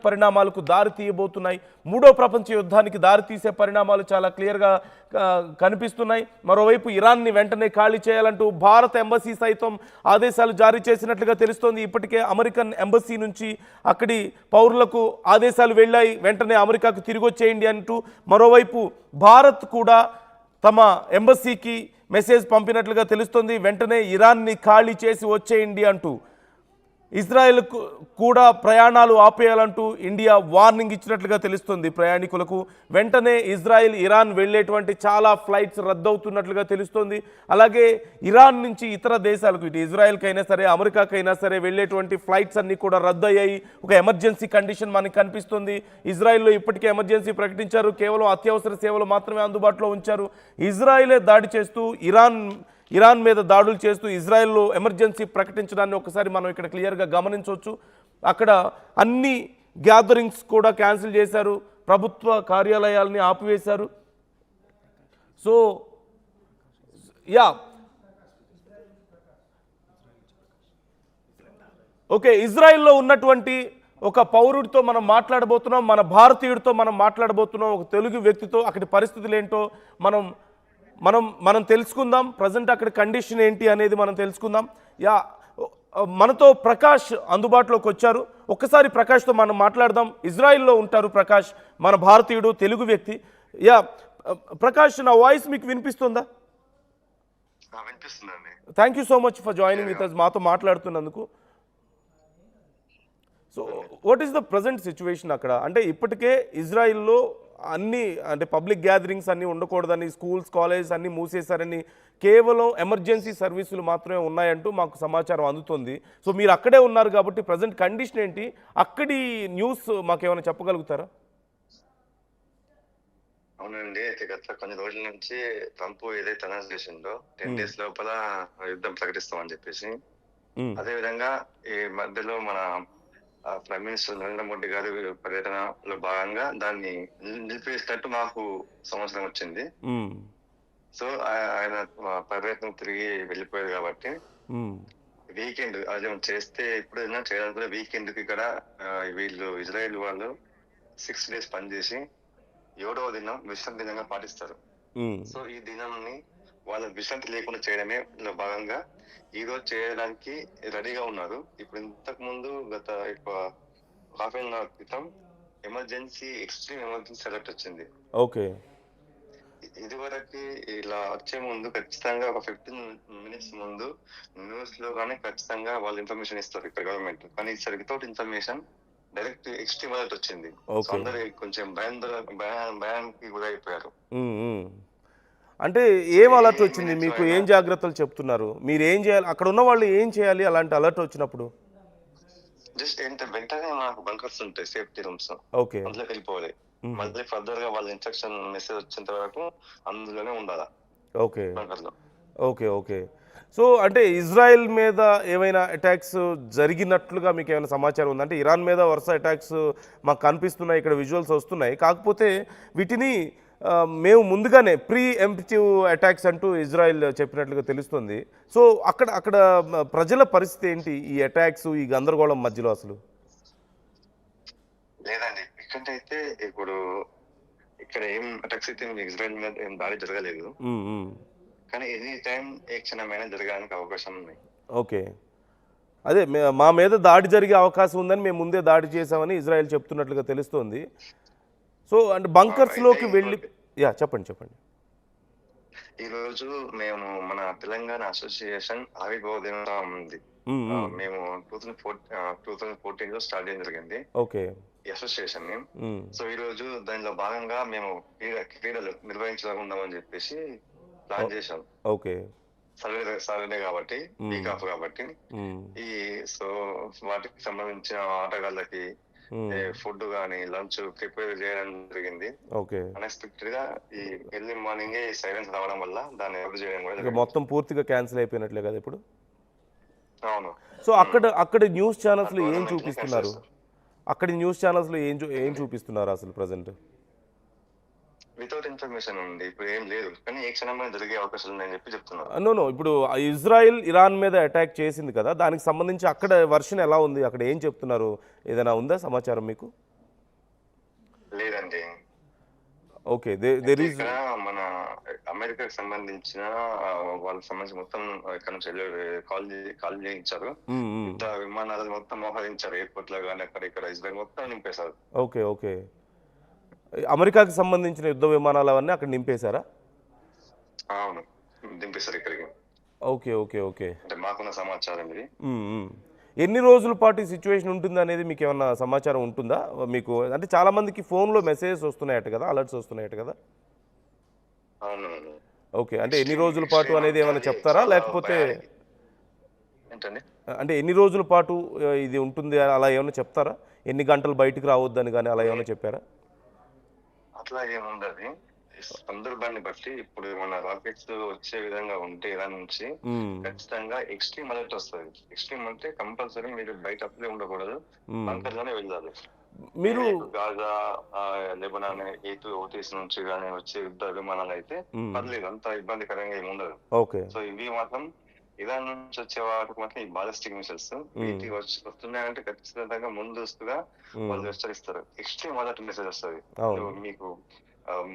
పరిణామాలకు దారి తీయబోతున్నాయి. మూడో ప్రపంచ యుద్ధానికి దారి తీసే పరిణామాలు చాలా క్లియర్గా కనిపిస్తున్నాయి. మరోవైపు ఇరాన్ని వెంటనే ఖాళీ చేయాలంటూ భారత ఎంబసీ సైతం ఆదేశాలు జారీ చేసినట్లుగా తెలుస్తోంది. ఇప్పటికే అమెరికన్ ఎంబసీ నుంచి అక్కడి పౌరులకు ఆదేశాలు వెళ్ళాయి, వెంటనే అమెరికాకు తిరిగి వచ్చేయండి అంటూ. మరోవైపు భారత్ కూడా తమ ఎంబసీకి మెసేజ్ పంపినట్లుగా తెలుస్తోంది, వెంటనే ఇరాన్ని ఖాళీ చేసి వచ్చేయండి అంటూ. ఇజ్రాయెల్ కూడా ప్రయాణాలు ఆపేయాలంటూ ఇండియా వార్నింగ్ ఇచ్చినట్లుగా తెలుస్తుంది ప్రయాణికులకు. వెంటనే ఇజ్రాయెల్ ఇరాన్ వెళ్ళేటువంటి చాలా ఫ్లైట్స్ రద్దవుతున్నట్లుగా తెలుస్తుంది. అలాగే ఇరాన్ నుంచి ఇతర దేశాలకు, ఇటు ఇజ్రాయెల్కైనా సరే అమెరికాకైనా సరే వెళ్ళేటువంటి ఫ్లైట్స్ అన్నీ కూడా రద్దయ్యాయి. ఒక ఎమర్జెన్సీ కండిషన్ మనకు కనిపిస్తుంది. ఇజ్రాయెల్లో ఇప్పటికే ఎమర్జెన్సీ ప్రకటించారు, కేవలం అత్యవసర సేవలు మాత్రమే అందుబాటులో ఉంచారు. ఇజ్రాయెలే దాడి చేస్తూ ఇరాన్ మీద దాడులు చేస్తూ ఇజ్రాయెల్లో ఎమర్జెన్సీ ప్రకటించడాన్ని ఒకసారి మనం ఇక్కడ క్లియర్గా గమనించవచ్చు. అక్కడ అన్ని గ్యాదరింగ్స్ కూడా క్యాన్సిల్ చేశారు, ప్రభుత్వ కార్యాలయాలని ఆపివేశారు. సో ఓకే, ఇజ్రాయెల్లో ఉన్నటువంటి ఒక పౌరుడితో మనం మాట్లాడబోతున్నాం, మన భారతీయుడితో మనం మాట్లాడబోతున్నాం, ఒక తెలుగు వ్యక్తితో. అక్కడి పరిస్థితులు ఏంటో మనం తెలుసుకుందాం. ప్రజెంట్ అక్కడ కండిషన్ ఏంటి అనేది మనం తెలుసుకుందాం. మనతో ప్రకాష్ అందుబాటులోకి వచ్చారు. ఒక్కసారి ప్రకాష్తో మనం మాట్లాడదాం. ఇజ్రాయిల్లో ఉంటారు ప్రకాష్, మన భారతీయుడు, తెలుగు వ్యక్తి. ప్రకాష్, నా వాయిస్ మీకు వినిపిస్తుందా? Thank you so much for joining with us, మాతో మాట్లాడుతున్నందుకు. So what is the present situation అక్కడ? అంటే ఇప్పటికే ఇజ్రాయిల్లో అన్ని, అంటే పబ్లిక్ గ్యాదరింగ్స్ అన్నీ ఉండకూడదని, స్కూల్స్ కాలేజెస్ అన్నీ మూసేశారని, కేవలం ఎమర్జెన్సీ సర్వీసులు మాత్రమే ఉన్నాయంటూ మాకు సమాచారం అందుతుంది. సో మీరు అక్కడే ఉన్నారు కాబట్టి ప్రజెంట్ కండిషన్ ఏంటి, అక్కడి న్యూస్ మాకేమైనా చెప్పగలుగుతారా? అవునండి, అయితే గత కొన్ని రోజుల నుంచి ట్రంప్ ఏదైతే అనౌన్స్ చేసిందో 10 days లోపల యుద్ధం ప్రకటిస్తామని చెప్పేసి, అదే విధంగా ఈ మధ్యలో మన ప్రైమ్ మినిస్టర్ నరేంద్ర మోడీ గారి పర్యటనలో భాగంగా దాన్ని నిలిపేసినట్టు మాకు సమాచారం వచ్చింది. సో ఆయన పర్యటన తిరిగి వెళ్ళిపోయారు కాబట్టి వీకెండ్ అది చేస్తే ఇప్పుడు చేయడానికి వీకెండ్ కి ఇక్కడ వీళ్ళు ఇజ్రాయెల్ వాళ్ళు 6 days పనిచేసి 7వ దినం విశ్రాంతి దినంగా పాటిస్తారు. సో ఈ దినాన్ని వాళ్ళ విశ్రాంతి లేకుండా చేయడమే భాగంగా ఈ రోజు చేయడానికి రెడీగా ఉన్నారు. ఇప్పుడు ఇంతకు ముందు గత హాఫ్ అన్ అవర్ క్రితం ఎక్స్ట్రీమ్ ఎమర్జెన్సీ అలర్ట్ వచ్చింది. ఓకే, ఇది వరకు ఇలా వచ్చే ముందు ఖచ్చితంగా ఒక 15 minutes ముందు న్యూస్ లో కానీ ఖచ్చితంగా వాళ్ళు ఇన్ఫర్మేషన్ ఇస్తారు ఇక్కడ గవర్నమెంట్. కానీ ఈసారి without information direct extreme alert వచ్చింది. అందరూ కొంచెం భయానికి గురైపోయారు. అంటే ఏం అలర్ట్ వచ్చింది మీకు? ఏం జాగ్రత్తలు చెప్తున్నారు? మీరు ఏం చేయాలి, అక్కడ ఉన్న వాళ్ళు ఏం చేయాలి అలాంటి అలర్ట్ వచ్చినప్పుడు? జస్ట్ ఏంటంటే వెంటనే మాకు బంకర్స్ ఉంటాయి, సేఫ్టీ రూమ్స్, ఓకే, అందులోకి వెళ్ళిపోవాలి. మళ్ళీ ఫర్దర్ గా వాళ్ళ ఇన్స్ట్రక్షన్ మెసేజ్ వచ్చేంత వరకు అందులోనే ఉండాలా. ఓకే ఓకే ఓకే సో అంటే ఇజ్రాయెల్ మీద ఏమైనా అటాక్స్ జరిగినట్లుగా మీకు ఏమైనా సమాచారం ఉందంటే? ఇరాన్ మీద వరుస అటాక్స్ మాకు కనిపిస్తున్నాయి, ఇక్కడ విజువల్స్ వస్తున్నాయి. కాకపోతే వీటిని మేము ముందుగానే ప్రీ ఎంప్టివ్ అటాక్స్ అంటూ ఇజ్రాయెల్ చెప్పినట్లుగా తెలుస్తుంది. సో అక్కడ ప్రజల పరిస్థితి ఏంటి ఈ అటాక్స్, ఈ గందరగోళం మధ్యలో? అసలు లేదండి, అయితే ఇప్పుడు ఇక్కడ ఏం అటాక్స్ అయితే ఇజ్రాయెల్ మీద ఏం దాడి జరగలేదు, కానీ ఎనీ టైం ఏ క్షణమైనా జరగడానికి అవకాశం ఉంది. ఓకే, అదే మా మీద దాడి జరిగే అవకాశం ఉందని మేము ముందే దాడి చేసామని ఇజ్రాయెల్ చెప్తున్నట్లుగా తెలుస్తోంది. సో అంటే బంకర్స్లోకి వెళ్ళి చెప్పండి. ఈ రోజు మేము మన తెలంగాణ అసోసియేషన్ ఆవిర్భావ దినోత్సవం ఉంది. మేము 2014 స్టార్ట్ చేయడం జరిగింది ఈ అసోసియేషన్ ని. సో ఈ రోజు దానిలో భాగంగా మేము క్రీడలు నిర్వహించాలని చెప్పేసి ప్లాన్ చేశాం. ఓకే, సాటర్డే కాబట్టి, వీక్ ఆఫ్ కాబట్టి, సో వాటికి సంబంధించిన ఆటగాళ్ళకి ఫుడ్ గానీ లంచ్ ప్రిపేర్ చేయడం జరిగింది. అన్ఎక్స్పెక్టెడ్ గా ఈ ఎర్లీ మార్నింగ్ సైలెన్స్ రావడం వల్ల దాన్ని రద్దు చేయడం కూడా మొత్తం పూర్తిగా క్యాన్సిల్ అయిపోయినట్లే కదా ఇప్పుడు? అవును. సో అక్కడ న్యూస్ ఛానల్స్ లో ఏం చూపిస్తున్నారు? అక్కడి న్యూస్ ఛానల్స్ లో ఏం చూపిస్తున్నారు అసలు ప్రజెంట్? వితౌట్ ఇన్ఫర్మేషన్ ఉంది. ఇప్పుడు ఏం లేదు. కానీ ఏ క్షణమైనా జరిగే అవకాశాలు ఉన్నాయని చెప్తున్నారు. నో ఇప్పుడు ఇజ్రాయిల్ ఇరాన్ మీద అటాక్ చేసింది కదా, దానికి సంబంధించి అక్కడ వర్షన్ ఎలా ఉంది, అక్కడ ఏం చెప్తున్నారు, ఏదైనా ఉందా సమాచారం మీకు? లేదండి. ఓకే, దేర్ ఈజ్ ఇక్కడ మన అమెరికాకి సంబంధించిన వాళ్ళకి సంబంధించి మొత్తం ఇక్కడ నుంచి కాల్ చేయించారు. యుద్ధ విమానాలు మొత్తం మోహరించారు. ఎయిర్పోర్ట్ లో కానీ అక్కడ ఇక్కడ ఇజ్రాయల్ మొత్తం నింపేశారు. ఓకే ఓకే, అమెరికాకి సంబంధించిన యుద్ధ విమానాలు అవన్నీ అక్కడ నింపేశారా? అవును, దింపేశారు ఇక్కడికి. ఓకే ఓకే ఓకే, అంటే మాకున్న సమాచారం ఇది. ఎన్ని రోజుల పాటు ఈ సిచ్యువేషన్ ఉంటుంది అనేది మీకు ఏమన్నా సమాచారం ఉంటుందా మీకు? అంటే చాలా మందికి ఫోన్లో మెసేజెస్ వస్తున్నాయట కదా, అలర్ట్స్ వస్తున్నాయట కదా. అవును. ఓకే, అంటే ఎన్ని రోజుల పాటు అనేది ఏమైనా చెప్తారా, లేకపోతే ఏంటండి అంటే ఎన్ని రోజుల పాటు ఇది ఉంటుంది అలా ఏమైనా చెప్తారా? ఎన్ని గంటలు బయటికి రావద్దని కానీ అలా ఏమైనా చెప్పారా? అట్లా ఏముండదు. సందర్భాన్ని బట్టి ఇప్పుడు మన రాకెట్స్ వచ్చే విధంగా ఉంటే ఇరాన్ నుంచి ఖచ్చితంగా ఎక్స్ట్రీమ్ అలర్ట్ వస్తుంది. ఎక్స్ట్రీమ్ అంటే కంపల్సరీ మీరు బయట అప్పుడే ఉండకూడదు, బంకర్ లోనే వెళ్ళాలి. మీరు గాజా, లెబనాన్, ఓటీస్ నుంచి కానీ వచ్చే యుద్ధ విమానాలు అయితే పర్లేదు, అంత ఇబ్బందికరంగా ఏమి ఉండదు. సో ఇవి మాత్రం ఇరాన్ నుంచి వచ్చే వాటికి మాత్రం ఈ బాలిస్టిక్ మిసైల్స్ వీటికి వస్తున్నాయంటే ఖచ్చితంగా ముందస్తుగా వాళ్ళు హెచ్చరిస్తారు. ఎక్స్ట్రీమ్ అలర్ట్ మెసేజ్ వస్తుంది. మీకు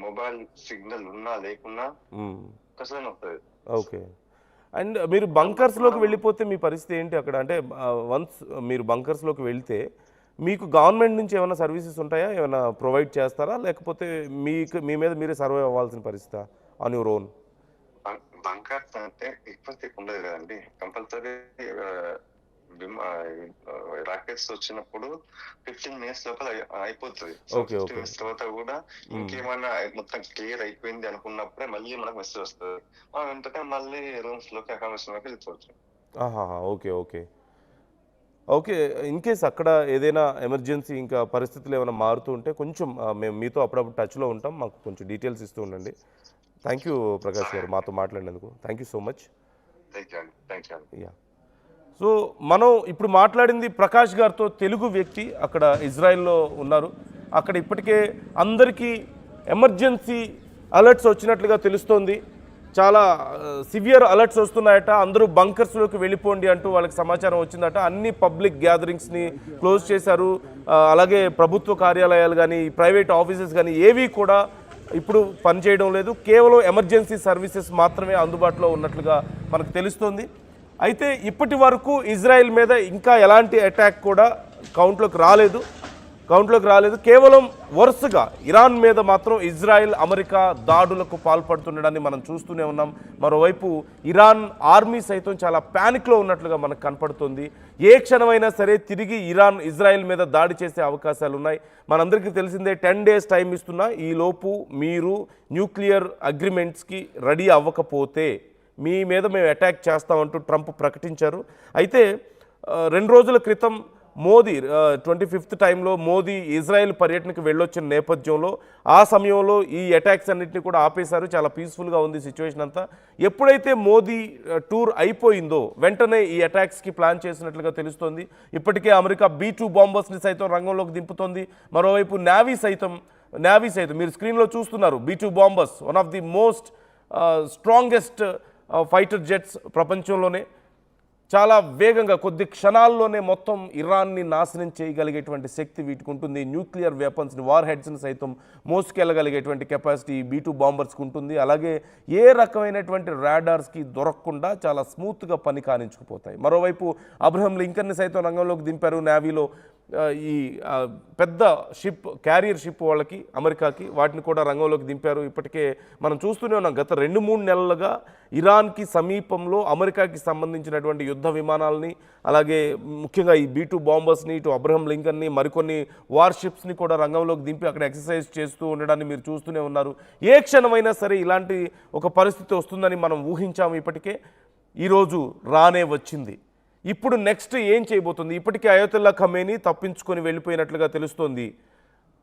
మొబైల్ సిగ్నల్ ఉన్నా లేకున్నా ఖచ్చితంగా వస్తుంది. ఓకే, అండ్ మీరు బంకర్స్లోకి వెళ్ళిపోతే మీ పరిస్థితి ఏంటి అక్కడ? అంటే వన్స్ మీరు బంకర్స్లోకి వెళ్తే మీకు గవర్నమెంట్ నుంచి ఏమైనా సర్వీసెస్ ఉంటాయా, ఏమైనా ప్రొవైడ్ చేస్తారా, లేకపోతే మీ మీద మీరే సర్వైవ్ అవ్వాల్సిన పరిస్థితి ఆన్ యువర్ ఓన్? బంకర్స్ అంటే ఇప్పటికీ ఉండదు కదండి. కంపల్సరీ రాకెట్స్ వచ్చినప్పుడు 15 minutes లోపల అయిపోతుంది. 15 minutes తర్వాత కూడా ఇంకేమైనా మొత్తం క్లియర్ అయిపోయింది అనుకున్నప్పుడే మళ్ళీ మనకు మెసేజ్ వస్తుంది. మనం వెంటనే మళ్ళీ రూమ్స్ లోకి అకామిడేషన్ లోకి వెళ్ళిపోవచ్చు. Okay okay okay, in case అక్కడ ఏదైనా ఎమర్జెన్సీ ఇంకా పరిస్థితులు ఏమైనా మారుతూ ఉంటే కొంచెం మేము మీతో అప్పుడప్పుడు టచ్లో ఉంటాం, మాకు కొంచెం డీటెయిల్స్ ఇస్తూ ఉండండి. థ్యాంక్ యూ ప్రకాష్ గారు, మాతో మాట్లాడినందుకు thank you so much. Yeah, so మనం ఇప్పుడు మాట్లాడింది ప్రకాష్ గారితో, తెలుగు వ్యక్తి అక్కడ ఇజ్రాయెల్లో ఉన్నారు. అక్కడ ఇప్పటికే అందరికీ ఎమర్జెన్సీ అలర్ట్స్ వచ్చినట్లుగా తెలుస్తోంది. చాలా సివియర్ అలర్ట్స్ వస్తున్నాయట. అందరూ బంకర్స్లోకి వెళ్ళిపోండి అంటూ వాళ్ళకి సమాచారం వచ్చిందట. అన్ని పబ్లిక్ గ్యాదరింగ్స్ని క్లోజ్ చేశారు. అలాగే ప్రభుత్వ కార్యాలయాలు కానీ ప్రైవేట్ ఆఫీసెస్ కానీ ఏవి కూడా ఇప్పుడు పనిచేయడం లేదు. కేవలం ఎమర్జెన్సీ సర్వీసెస్ మాత్రమే అందుబాటులో ఉన్నట్లుగా మనకు తెలుస్తోంది. అయితే ఇప్పటి వరకు ఇజ్రాయెల్ మీద ఇంకా ఎలాంటి అటాక్ కూడా కౌంట్లోకి రాలేదు. కేవలం వరుసగా ఇరాన్ మీద మాత్రం ఇజ్రాయెల్, అమెరికా దాడులకు పాల్పడుతుండడాన్ని మనం చూస్తూనే ఉన్నాం. మరోవైపు ఇరాన్ ఆర్మీ సైతం చాలా ప్యానిక్లో ఉన్నట్లుగా మనకు కనపడుతుంది. ఏ క్షణమైనా సరే తిరిగి ఇరాన్ ఇజ్రాయెల్ మీద దాడి చేసే అవకాశాలు ఉన్నాయి. మనందరికీ తెలిసిందే 10 days టైం ఇస్తున్నా, ఈలోపు మీరు న్యూక్లియర్ అగ్రిమెంట్స్కి రెడీ అవ్వకపోతే మీ మీద మేము అటాక్ చేస్తామంటూ ట్రంప్ ప్రకటించారు. అయితే 2 రోజుల క్రితం మోదీ 25th టైంలో మోదీ ఇజ్రాయెల్ పర్యటనకు వెళ్ళొచ్చిన నేపథ్యంలో ఆ సమయంలో ఈ అటాక్స్ అన్నింటినీ కూడా ఆపేశారు. చాలా పీస్ఫుల్గా ఉంది సిచ్యువేషన్ అంతా. ఎప్పుడైతే మోదీ టూర్ అయిపోయిందో వెంటనే ఈ అటాక్స్కి ప్లాన్ చేసినట్లుగా తెలుస్తోంది. ఇప్పటికే అమెరికా B-2 బాంబర్స్ని సైతం రంగంలోకి దింపుతోంది. మరోవైపు నేవీ సైతం మీరు స్క్రీన్లో చూస్తున్నారు. B-2 bombers one of the most strongest fighter jets ప్రపంచంలోనే. చాలా వేగంగా కొద్ది క్షణాల్లోనే మొత్తం ఇరాన్ని నాశనం చేయగలిగేటువంటి శక్తి వీటికి ఉంటుంది. న్యూక్లియర్ వెపన్స్ని, వార్ హెడ్స్ని సైతం మోసుకెళ్ళగలిగేటువంటి కెపాసిటీ B-2 బాంబర్స్కి ఉంటుంది. అలాగే ఏ రకమైనటువంటి రాడార్స్కి దొరకకుండా చాలా స్మూత్గా పని కానించుకుపోతాయి. మరోవైపు అబ్రహం లింకన్ని సైతం రంగంలోకి దింపారు నేవీలో. ఈ పెద్ద షిప్, క్యారియర్ షిప్ వాళ్ళకి, అమెరికాకి, వాటిని కూడా రంగంలోకి దింపారు. ఇప్పటికే మనం చూస్తూనే ఉన్నాం, గత 2-3 నెలలుగా ఇరాన్కి సమీపంలో అమెరికాకి సంబంధించినటువంటి యుద్ధ విమానాలని, అలాగే ముఖ్యంగా ఈ B-2 బాంబర్స్ని, ఇటు అబ్రహం లింకన్ని, మరికొన్ని వార్ షిప్స్ని కూడా రంగంలోకి దింపి అక్కడ ఎక్సర్సైజ్ చేస్తూ ఉండడాన్ని మీరు చూస్తూనే ఉన్నారు. ఏ క్షణమైనా సరే ఇలాంటి ఒక పరిస్థితి వస్తుందని మనం ఊహించాము. ఇప్పటికే ఈరోజు రానే వచ్చింది. ఇప్పుడు నెక్స్ట్ ఏం చేయబోతుంది? ఇప్పటికే అయతుల్లా ఖమేనీ తప్పించుకొని వెళ్ళిపోయినట్లుగా తెలుస్తోంది.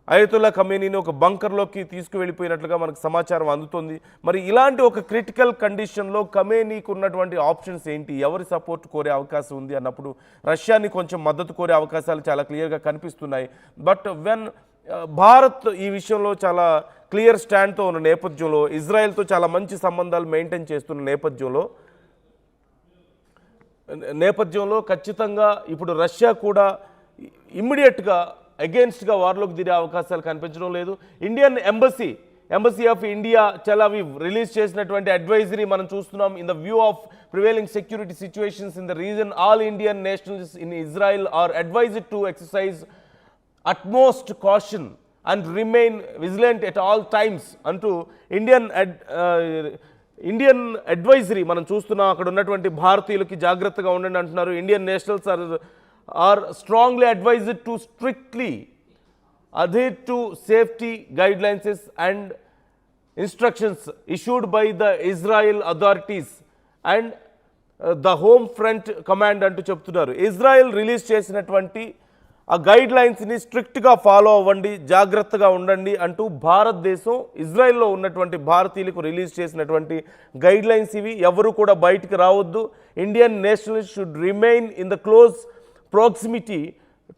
అయతుల్లా ఖమేనీని ఒక బంకర్లోకి తీసుకువెళ్ళిపోయినట్లుగా మనకు సమాచారం అందుతోంది. మరి ఇలాంటి ఒక క్రిటికల్ కండిషన్లో ఖమేనీకి ఉన్నటువంటి ఆప్షన్స్ ఏంటి? ఎవరి సపోర్ట్ కోరే అవకాశం ఉంది అన్నప్పుడు రష్యాని కొంచెం మద్దతు కోరే అవకాశాలు చాలా క్లియర్గా కనిపిస్తున్నాయి. బట్ భారత్ ఈ విషయంలో చాలా క్లియర్ స్టాండ్తో ఉన్న నేపథ్యంలో, ఇజ్రాయెల్తో చాలా మంచి సంబంధాలు మెయింటైన్ చేస్తున్న నేపథ్యంలో ఖచ్చితంగా ఇప్పుడు రష్యా కూడా ఇమ్మీడియట్గా అగెయిన్స్ట్గా వార్లోకి దిగే అవకాశాలు కనిపించడం లేదు. Indian embassy of India Tel Aviv release చేసినటువంటి అడ్వైజరీ మనం చూస్తున్నాం. In the view of prevailing security situations in the region, all Indian nationals in Israel are advised to exercise utmost caution and remain vigilant at all times అంటూ Indian advisory మనం చూస్తున్నాం. అక్కడ ఉన్నటువంటి భారతీయులకి జాగ్రత్తగా ఉండండి అంటున్నారు. Indian nationals are strongly advised to strictly adhere to safety guidelines and instructions issued by the Israel authorities and the home front command అంటూ చెప్తున్నారు. ఇజ్రాయెల్ రిలీజ్ చేసినటువంటి ఆ గైడ్ లైన్స్ని స్ట్రిక్ట్గా ఫాలో అవ్వండి, జాగ్రత్తగా ఉండండి అంటూ భారతదేశం ఇజ్రాయెల్లో ఉన్నటువంటి భారతీయులకు రిలీజ్ చేసినటువంటి గైడ్ లైన్స్ ఇవి. ఎవరు కూడా బయటికి రావద్దు. Indian Nationalist should remain in the close proximity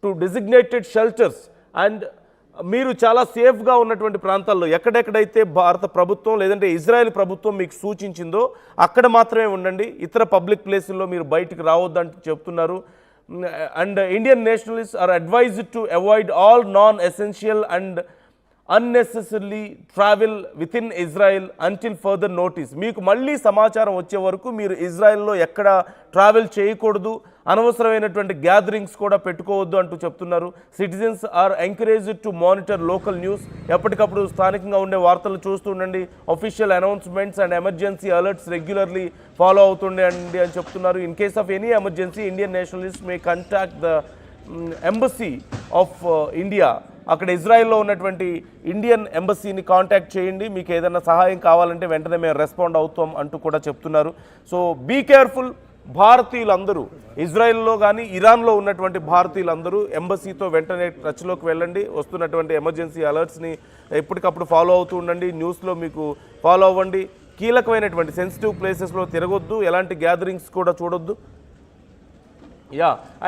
to designated shelters and మీరు చాలా సేఫ్గా ఉన్నటువంటి ప్రాంతాల్లో ఎక్కడెక్కడైతే భారత ప్రభుత్వం లేదంటే ఇజ్రాయెల్ ప్రభుత్వం మీకు సూచించిందో అక్కడ మాత్రమే ఉండండి. ఇతర పబ్లిక్ ప్లేసుల్లో మీరు బయటికి రావద్దంటూ చెప్తున్నారు. And Indian nationalists are advised to avoid all non-essential and unnecessarily travel within Israel until further notice. మీకు మళ్ళీ సమాచారం వచ్చే వరకు మీరు ఇజ్రాయెల్లో ఎక్కడ ట్రావెల్ చేయకూడదు, అనవసరమైనటువంటి గ్యాదరింగ్స్ కూడా పెట్టుకోవద్దు అంటూ చెప్తున్నారు. Citizens are encouraged to monitor local news. ఎప్పటికప్పుడు స్థానికంగా ఉండే వార్తలు చూస్తూ ఉండండి. Official announcements and emergency alerts regularly follow అవుతుండండి అని చెప్తున్నారు. In case of any emergency Indian nationalist may contact the embassy of India. అక్కడ ఇజ్రాయెల్లో ఉన్నటువంటి ఇండియన్ ఎంబసీని కాంటాక్ట్ చేయండి. మీకు ఏదైనా సహాయం కావాలంటే వెంటనే మేము రెస్పాండ్ అవుతాం అంటూ కూడా చెప్తున్నారు. So be careful. భారతీయులందరూ ఇజ్రాయెల్లో కానీ ఇరాన్లో ఉన్నటువంటి భారతీయులందరూ ఎంబసీతో వెంటనే టచ్లోకి వెళ్ళండి. వస్తున్నటువంటి ఎమర్జెన్సీ అలర్ట్స్ని ఎప్పటికప్పుడు ఫాలో అవుతూ ఉండండి. న్యూస్లో మీకు ఫాలో అవ్వండి. కీలకమైనటువంటి సెన్సిటివ్ ప్లేసెస్లో తిరగొద్దు, ఎలాంటి గ్యాదరింగ్స్ కూడా చూడొద్దు.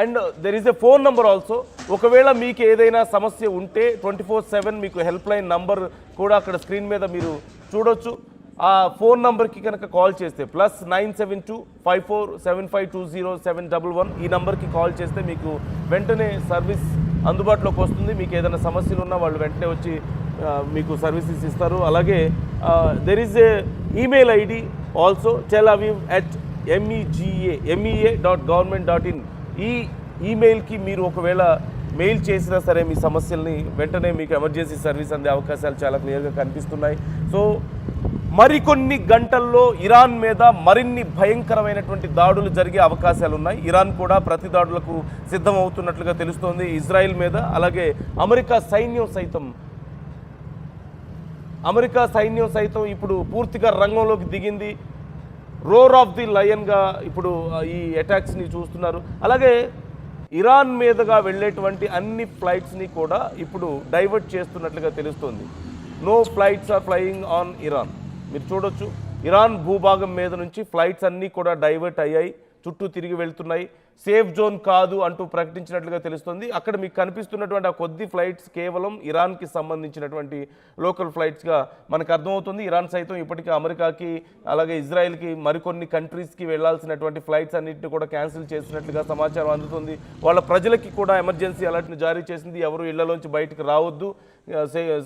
And there is a phone number also. ఒకవేళ మీకు ఏదైనా సమస్య ఉంటే 24/7 మీకు హెల్ప్ లైన్ నంబర్ కూడా అక్కడ స్క్రీన్ మీద మీరు చూడొచ్చు. ఆ ఫోన్ నంబర్కి కనుక కాల్ చేస్తే +972 547520 ఈ నంబర్కి కాల్ చేస్తే మీకు వెంటనే సర్వీస్ అందుబాటులోకి వస్తుంది. మీకు ఏదైనా సమస్యలు ఉన్నా వాళ్ళు వెంటనే వచ్చి మీకు సర్వీసెస్ ఇస్తారు. అలాగే there is a email ID also telaviv@mea.government.in. ఈ ఈమెయిల్కి మీరు ఒకవేళ మెయిల్ చేసినా సరే మీ సమస్యల్ని వెంటనే మీకు ఎమర్జెన్సీ సర్వీస్ అందే అవకాశాలు చాలా క్లియర్గా కనిపిస్తున్నాయి. సో మరికొన్ని గంటల్లో ఇరాన్ మీద మరిన్ని భయంకరమైనటువంటి దాడులు జరిగే అవకాశాలు ఉన్నాయి. ఇరాన్ కూడా ప్రతి దాడులకు సిద్ధమవుతున్నట్లుగా తెలుస్తోంది ఇజ్రాయెల్ మీద. అలాగే అమెరికా సైన్యం సైతం ఇప్పుడు పూర్తిగా రంగంలోకి దిగింది. రోర్ ఆఫ్ ది లయన్గా ఇప్పుడు ఈ అటాక్స్ని చూస్తున్నారు. అలాగే ఇరాన్ మీదుగా వెళ్ళేటువంటి అన్ని ఫ్లైట్స్ని కూడా ఇప్పుడు డైవర్ట్ చేస్తున్నట్లుగా తెలుస్తుంది. No flights are flying on Iran. మీరు చూడొచ్చు ఇరాన్ భూభాగం మీద నుంచి ఫ్లైట్స్ అన్నీ కూడా డైవర్ట్ అయ్యాయి, చుట్టూ తిరిగి వెళ్తున్నాయి. సేఫ్ జోన్ కాదు అంటూ ప్రకటించినట్లుగా తెలుస్తుంది. అక్కడ మీకు కనిపిస్తున్నటువంటి ఆ కొద్ది ఫ్లైట్స్ కేవలం ఇరాన్కి సంబంధించినటువంటి లోకల్ ఫ్లైట్స్గా మనకు అర్థమవుతుంది. ఇరాన్ సైతం ఇప్పటికీ అమెరికాకి అలాగే ఇజ్రాయెల్కి మరికొన్ని కంట్రీస్కి వెళ్లాల్సినటువంటి ఫ్లైట్స్ అన్నింటినీ కూడా క్యాన్సిల్ చేసినట్లుగా సమాచారం అందుతుంది. వాళ్ళ ప్రజలకి కూడా ఎమర్జెన్సీ అలర్ట్ని జారీ చేసింది. ఎవరు ఇళ్లలోంచి బయటకు రావద్దు,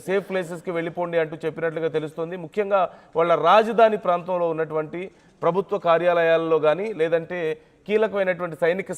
సేఫ్ ప్లేసెస్కి వెళ్ళిపోండి అంటూ చెప్పినట్లుగా తెలుస్తుంది. ముఖ్యంగా వాళ్ళ రాజధాని ప్రాంతంలో ఉన్నటువంటి ప్రభుత్వ కార్యాలయాల్లో కానీ లేదంటే కీలకమైనటువంటి సైనిక